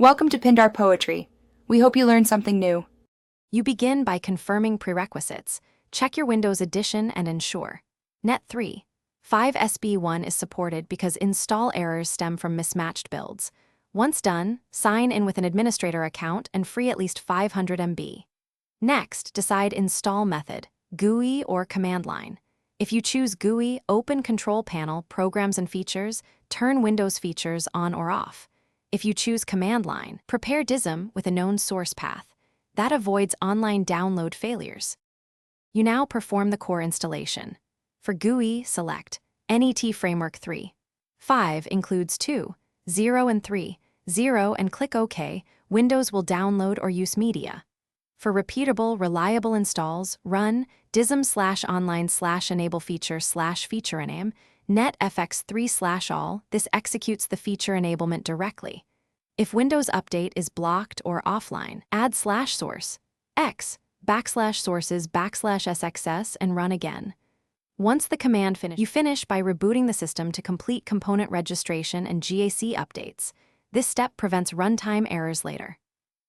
Welcome to Pindar Poetry. We hope you learned something new. You begin by confirming prerequisites. Check your Windows edition and ensure. Net 3. 5 Sp1 is supported because install errors stem from mismatched builds. Once done, sign in with an administrator account and free at least 500 MB. Next, decide install method, GUI or command line. If you choose GUI, open Control Panel, Programs and Features, turn Windows features on or off. If you choose command line, prepare DISM with a known source path. That avoids online download failures. You now perform the core installation. For GUI, select NET Framework 3. 5 includes 2, 0 and 3, 0 and click OK. Windows will download or use media. For repeatable, reliable installs, run dism/online/enable feature/feature-ename netfx3/all. This executes the feature enablement directly. If Windows Update is blocked or offline, add /source x /sources/sxs and run again. Once the command finishes, you finish by rebooting the system to complete component registration and GAC updates. This step prevents runtime errors later.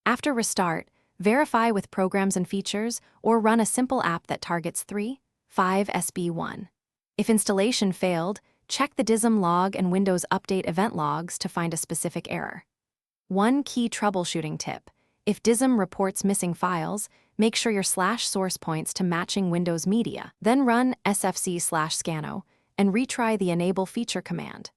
After restart, verify with Programs and Features or run a simple app that targets 3, 5 Sp1. If installation failed, check the DISM log and Windows Update event logs to find a specific error. One key troubleshooting tip: if DISM reports missing files, make sure your /source points to matching Windows media. Then run sfc/scano and retry the enable feature command.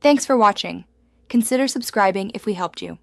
Thanks for watching. Consider subscribing if we helped you.